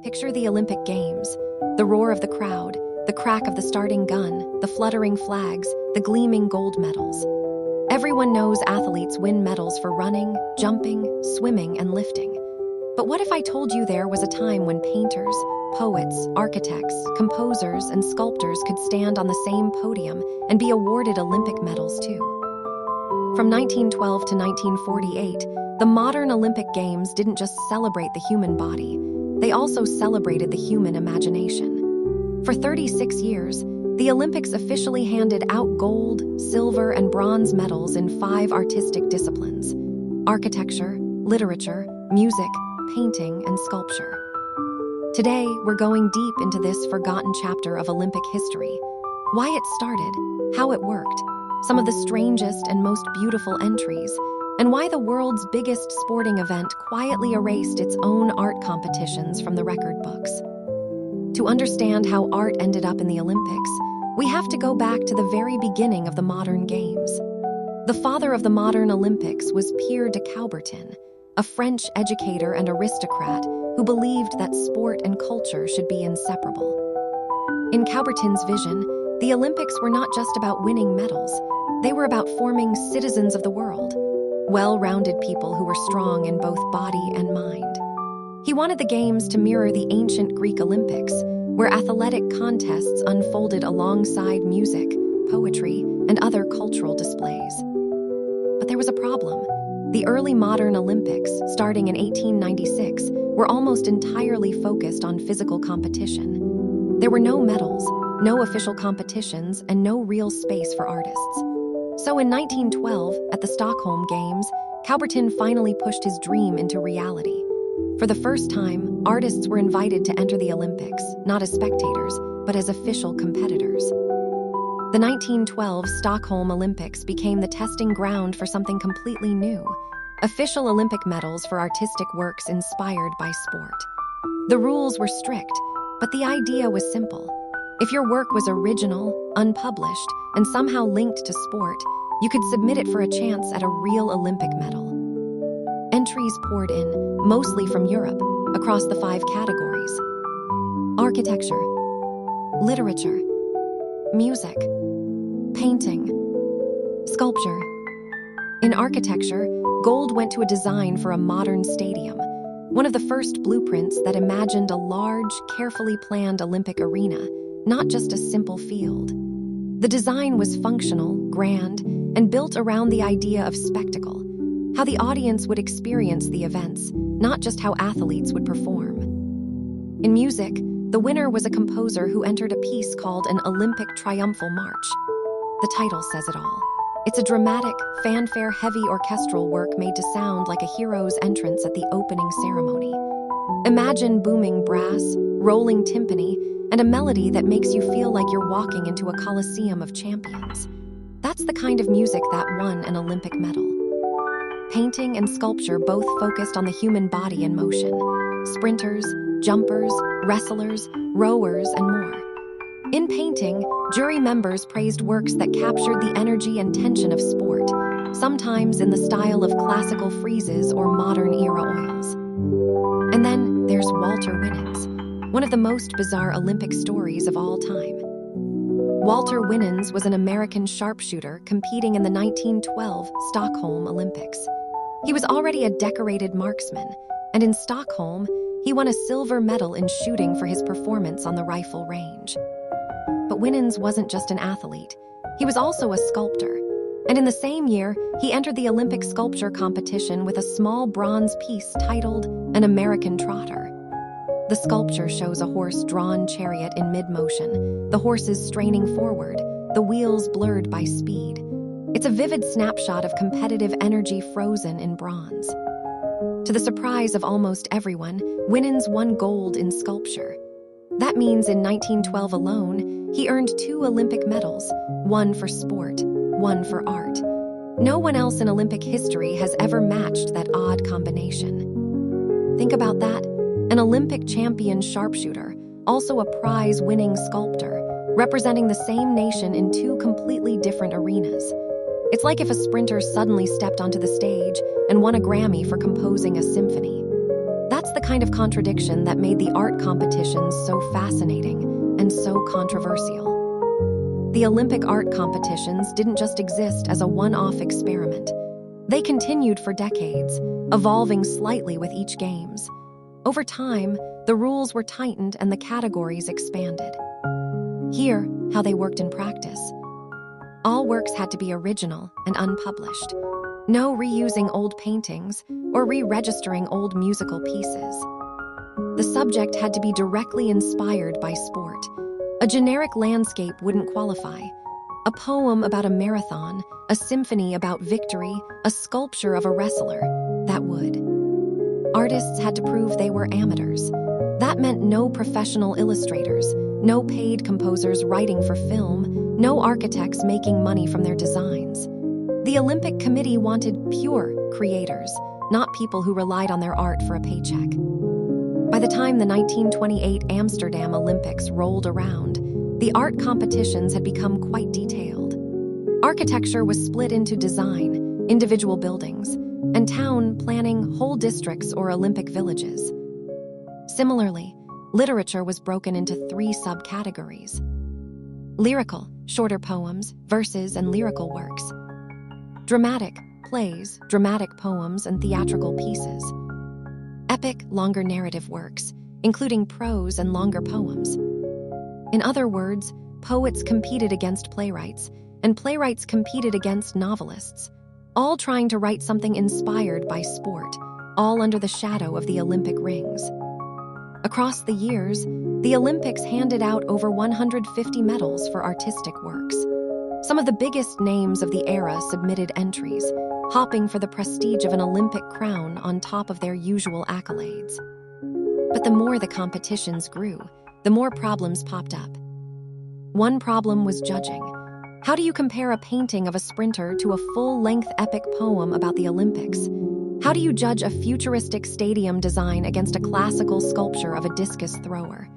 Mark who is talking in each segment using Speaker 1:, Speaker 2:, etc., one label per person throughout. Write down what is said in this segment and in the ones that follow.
Speaker 1: Picture the Olympic Games, the roar of the crowd, the crack of the starting gun, the fluttering flags, the gleaming gold medals. Everyone knows athletes win medals for running, jumping, swimming, and lifting. But what if I told you there was a time when painters, poets, architects, composers, and sculptors could stand on the same podium and be awarded Olympic medals too? From 1912 to 1948, the modern Olympic Games didn't just celebrate the human body, they also celebrated the human imagination. For 36 years, the Olympics officially handed out gold, silver, and bronze medals in 5 artistic disciplines: architecture, literature, music, painting, and sculpture. Today, we're going deep into this forgotten chapter of Olympic history: why it started, how it worked, some of the strangest and most beautiful entries, and why the world's biggest sporting event quietly erased its own art competitions from the record books. To understand how art ended up in the Olympics, we have to go back to the very beginning of the modern games. The father of the modern Olympics was Pierre de Coubertin, a French educator and aristocrat who believed that sport and culture should be inseparable. In Coubertin's vision, the Olympics were not just about winning medals, they were about forming citizens of the world, well-rounded people who were strong in both body and mind. He wanted the Games to mirror the ancient Greek Olympics, where athletic contests unfolded alongside music, poetry, and other cultural displays. But there was a problem. The early modern Olympics, starting in 1896, were almost entirely focused on physical competition. There were no medals, no official competitions, and no real space for artists. So in 1912, at the Stockholm Games, Coubertin finally pushed his dream into reality. For the first time, artists were invited to enter the Olympics, not as spectators, but as official competitors. The 1912 Stockholm Olympics became the testing ground for something completely new: official Olympic medals for artistic works inspired by sport. The rules were strict, but the idea was simple. If your work was original, unpublished, and somehow linked to sport, you could submit it for a chance at a real Olympic medal. Entries poured in, mostly from Europe, across the 5 categories: architecture, literature, music, painting, sculpture. In architecture, gold went to a design for a modern stadium, one of the first blueprints that imagined a large, carefully planned Olympic arena, not just a simple field. The design was functional, grand, and built around the idea of spectacle, how the audience would experience the events, not just how athletes would perform. In music, the winner was a composer who entered a piece called an Olympic Triumphal March. The title says it all. It's a dramatic, fanfare-heavy orchestral work made to sound like a hero's entrance at the opening ceremony. Imagine booming brass, rolling timpani, and a melody that makes you feel like you're walking into a coliseum of champions. That's the kind of music that won an Olympic medal. Painting and sculpture both focused on the human body in motion: sprinters, jumpers, wrestlers, rowers, and more. In painting, jury members praised works that captured the energy and tension of sport, sometimes in the style of classical friezes or modern-era oils. And then there's Walter Winans, one of the most bizarre Olympic stories of all time. Walter Winans was an American sharpshooter competing in the 1912 Stockholm Olympics. He was already a decorated marksman, and in Stockholm, he won a silver medal in shooting for his performance on the rifle range. But Winans wasn't just an athlete. He was also a sculptor. And in the same year, he entered the Olympic sculpture competition with a small bronze piece titled An American Trotter. The sculpture shows a horse-drawn chariot in mid-motion, the horses straining forward, the wheels blurred by speed. It's a vivid snapshot of competitive energy frozen in bronze. To the surprise of almost everyone, Winans won gold in sculpture. That means in 1912 alone, he earned 2 Olympic medals, one for sport, one for art. No one else in Olympic history has ever matched that odd combination. Think about that. An Olympic champion sharpshooter, also a prize-winning sculptor, representing the same nation in 2 completely different arenas. It's like if a sprinter suddenly stepped onto the stage and won a Grammy for composing a symphony. That's the kind of contradiction that made the art competitions so fascinating and so controversial. The Olympic art competitions didn't just exist as a one-off experiment. They continued for decades, evolving slightly with each games. Over time, the rules were tightened and the categories expanded. Here, how they worked in practice. All works had to be original and unpublished. No reusing old paintings or re-registering old musical pieces. The subject had to be directly inspired by sport. A generic landscape wouldn't qualify. A poem about a marathon, a symphony about victory, a sculpture of a wrestler, that would. Artists had to prove they were amateurs. That meant no professional illustrators, no paid composers writing for film, no architects making money from their designs. The Olympic Committee wanted pure creators, not people who relied on their art for a paycheck. By the time the 1928 Amsterdam Olympics rolled around, the art competitions had become quite detailed. Architecture was split into design, individual buildings, and town planning whole districts or Olympic villages. Similarly, literature was broken into 3 subcategories: lyrical, shorter poems, verses, and lyrical works; dramatic, plays, dramatic poems, and theatrical pieces; epic, longer narrative works, including prose and longer poems. In other words, poets competed against playwrights, and playwrights competed against novelists, all trying to write something inspired by sport, all under the shadow of the Olympic rings. Across the years, the Olympics handed out over 150 medals for artistic works. Some of the biggest names of the era submitted entries, hopping for the prestige of an Olympic crown on top of their usual accolades. But the more the competitions grew, the more problems popped up. One problem was judging. How do you compare a painting of a sprinter to a full-length epic poem about the Olympics? How do you judge a futuristic stadium design against a classical sculpture of a discus thrower?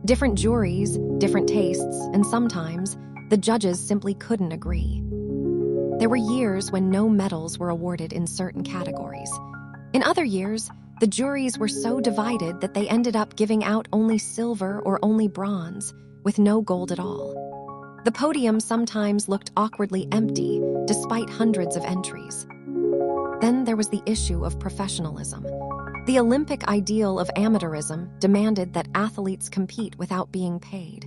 Speaker 1: Different juries, different tastes, and sometimes, the judges simply couldn't agree. There were years when no medals were awarded in certain categories. In other years, the juries were so divided that they ended up giving out only silver or only bronze, with no gold at all. The podium sometimes looked awkwardly empty, despite hundreds of entries. Then there was the issue of professionalism. The Olympic ideal of amateurism demanded that athletes compete without being paid.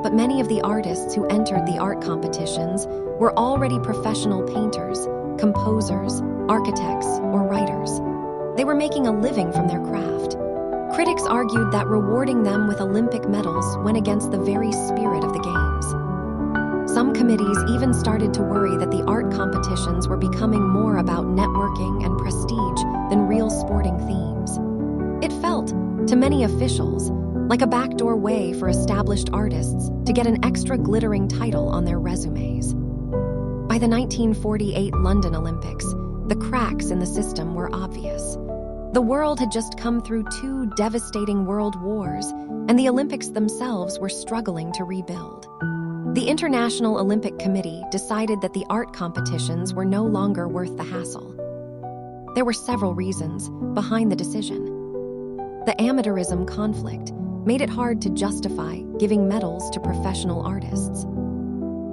Speaker 1: But many of the artists who entered the art competitions were already professional painters, composers, architects, or writers. They were making a living from their craft. Critics argued that rewarding them with Olympic medals went against the very spirit of the Games. Some committees even started to worry that the art competitions were becoming more about networking and prestige than real sporting themes. It felt, to many officials, like a backdoor way for established artists to get an extra glittering title on their resumes. By the 1948 London Olympics, the cracks in the system were obvious. The world had just come through 2 devastating world wars, and the Olympics themselves were struggling to rebuild. The International Olympic Committee decided that the art competitions were no longer worth the hassle. There were several reasons behind the decision. The amateurism conflict made it hard to justify giving medals to professional artists.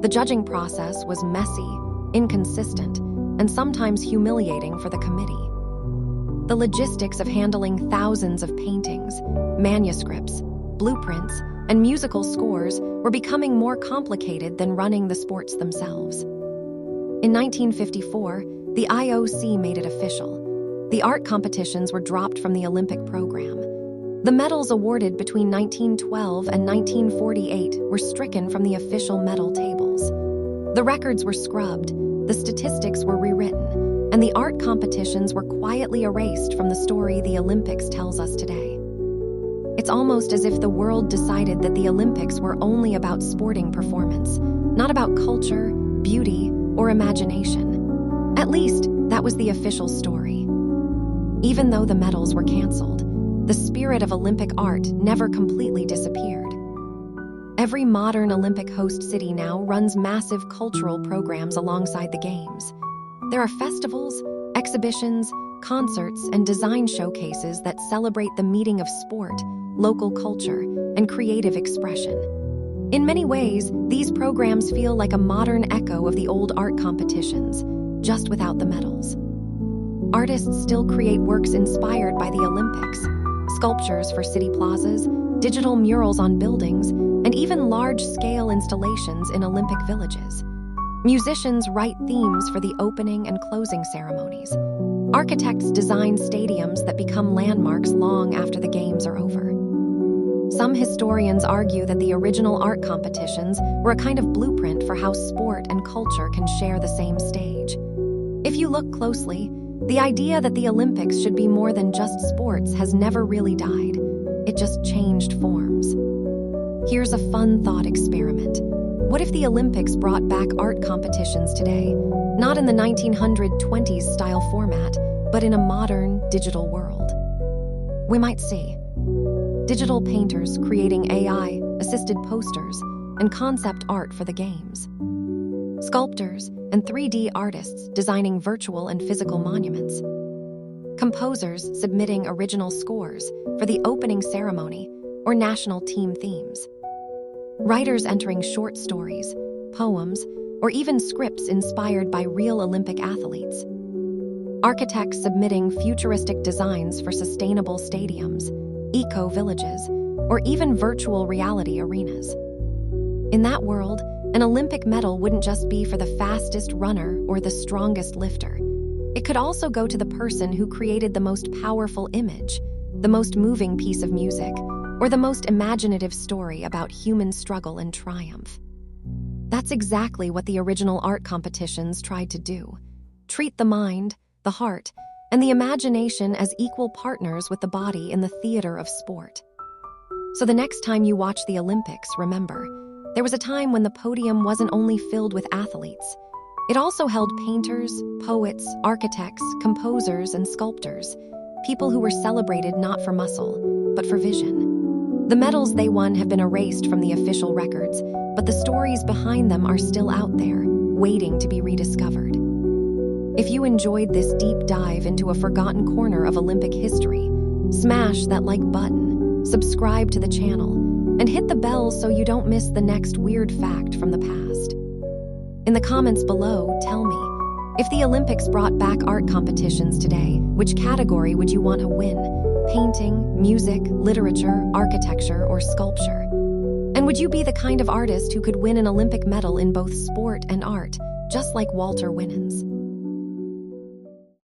Speaker 1: The judging process was messy, inconsistent, and sometimes humiliating for the committee. The logistics of handling thousands of paintings, manuscripts, blueprints, and musical scores were becoming more complicated than running the sports themselves. In 1954, the IOC made it official. The art competitions were dropped from the Olympic program. The medals awarded between 1912 and 1948 were stricken from the official medal tables. The records were scrubbed, the statistics were rewritten, and the art competitions were quietly erased from the story the Olympics tells us today. It's almost as if the world decided that the Olympics were only about sporting performance, not about culture, beauty, or imagination. At least, that was the official story. Even though the medals were canceled, the spirit of Olympic art never completely disappeared. Every modern Olympic host city now runs massive cultural programs alongside the Games. There are festivals, Exhibitions, concerts, and design showcases that celebrate the meeting of sport, local culture, and creative expression. In many ways, these programs feel like a modern echo of the old art competitions, just without the medals. Artists still create works inspired by the Olympics, sculptures for city plazas, digital murals on buildings, and even large-scale installations in Olympic villages. Musicians write themes for the opening and closing ceremonies. Architects design stadiums that become landmarks long after the games are over. Some historians argue that the original art competitions were a kind of blueprint for how sport and culture can share the same stage. If you look closely, the idea that the Olympics should be more than just sports has never really died. It just changed forms. Here's a fun thought experiment. What if the Olympics brought back art competitions today? Not in the 1920s style format, but in a modern, digital world. We might see digital painters creating AI-assisted posters and concept art for the games. Sculptors and 3D artists designing virtual and physical monuments. Composers submitting original scores for the opening ceremony or national team themes. Writers entering short stories, poems, or even scripts inspired by real Olympic athletes. Architects submitting futuristic designs for sustainable stadiums, eco-villages, or even virtual reality arenas. In that world, an Olympic medal wouldn't just be for the fastest runner or the strongest lifter. It could also go to the person who created the most powerful image, the most moving piece of music, or the most imaginative story about human struggle and triumph. That's exactly what the original art competitions tried to do. Treat the mind, the heart, and the imagination as equal partners with the body in the theater of sport. So the next time you watch the Olympics, remember, there was a time when the podium wasn't only filled with athletes. It also held painters, poets, architects, composers, and sculptors, people who were celebrated not for muscle, but for vision. The medals they won have been erased from the official records, but the stories behind them are still out there, waiting to be rediscovered. If you enjoyed this deep dive into a forgotten corner of Olympic history, smash that like button, subscribe to the channel, and hit the bell so you don't miss the next weird fact from the past. In the comments below, tell me, if the Olympics brought back art competitions today, which category would you want to win? Painting, music, literature, architecture, or sculpture? And would you be the kind of artist who could win an Olympic medal in both sport and art, just like Walter Winans?